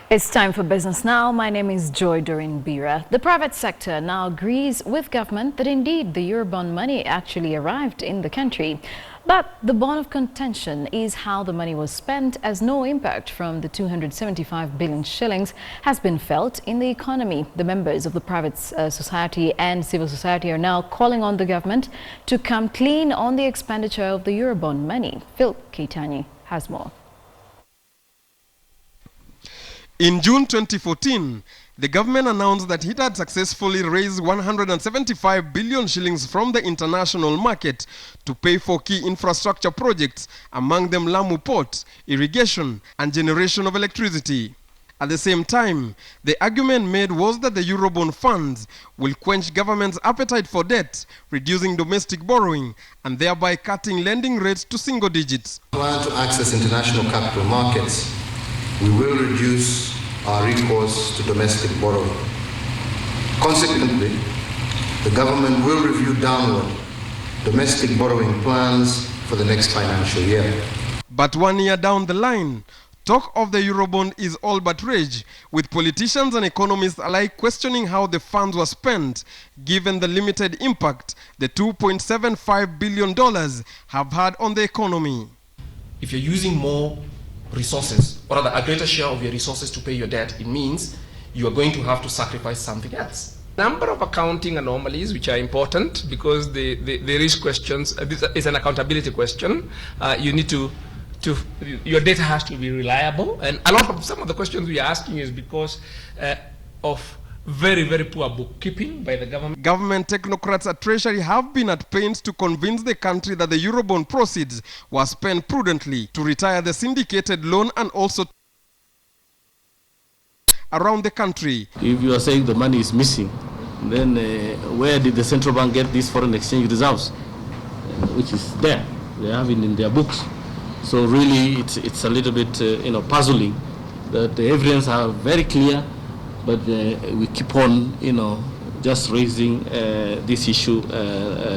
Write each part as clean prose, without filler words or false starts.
It's time for Business Now. My name is Joy Doreen Bira. The private sector now agrees with government that indeed the Eurobond money actually arrived in the country. But the bone of contention is how the money was spent, as no impact from the 275 billion shillings has been felt in the economy. The members of the private society and civil society are now calling on the government to come clean on the expenditure of the Eurobond money. Phil Keitani has more. In June 2014, the government announced that it had successfully raised 175 billion shillings from the international market to pay for key infrastructure projects, among them Lamu Port, irrigation, and generation of electricity. At the same time, the argument made was that the Eurobond funds will quench government's appetite for debt, reducing domestic borrowing, and thereby cutting lending rates to single digits. Plan to access international capital markets. We will reduce our recourse to domestic borrowing. Consequently, the government will review downward domestic borrowing plans for the next financial year. But 1 year down the line, talk of the Eurobond is all but rage, with politicians and economists alike questioning how the funds were spent, given the limited impact the $2.75 billion have had on the economy. If you're using more resources, or rather a greater share of your resources to pay your debt, it means you are going to have to sacrifice something else. Number of accounting anomalies which are important because there is questions. This is an accountability question. You need to your data has to be reliable, and a lot of some of the questions we are asking is because of very poor bookkeeping by the government. Government technocrats at Treasury have been at pains to convince the country that the Eurobond proceeds were spent prudently to retire the syndicated loan and also around the country. If you are saying the money is missing, then where did the central bank get these foreign exchange reserves, which is there? They have it in their books. So really, it's a little bit puzzling that the evidence are very clear. But we keep on, just raising this issue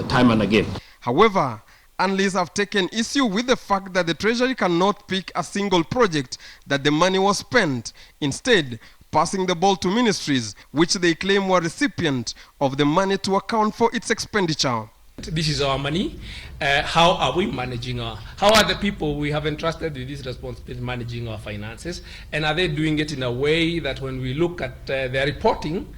time and again. However, analysts have taken issue with the fact that the Treasury cannot pick a single project that the money was spent, instead passing the ball to ministries, which they claim were recipient of the money to account for its expenditure. This is our money. How are we managing how are the people we have entrusted with this responsibility managing our finances? And are they doing it in a way that when we look at their reporting,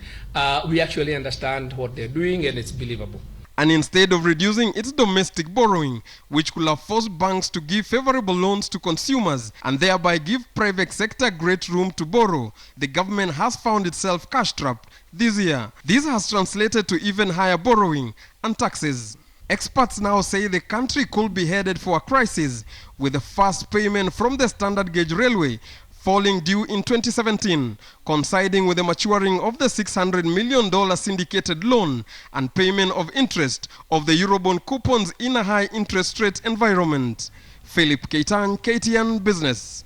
we actually understand what they're doing and it's believable? And instead of reducing its domestic borrowing, which could have forced banks to give favorable loans to consumers and thereby give private sector great room to borrow, the government has found itself cash-strapped this year. This has translated to even higher borrowing and taxes. Experts now say the country could be headed for a crisis, with the first payment from the standard gauge railway falling due in 2017, coinciding with the maturing of the $600 million syndicated loan and payment of interest of the Eurobond coupons in a high interest rate environment. Philip Keitani, KTN Business.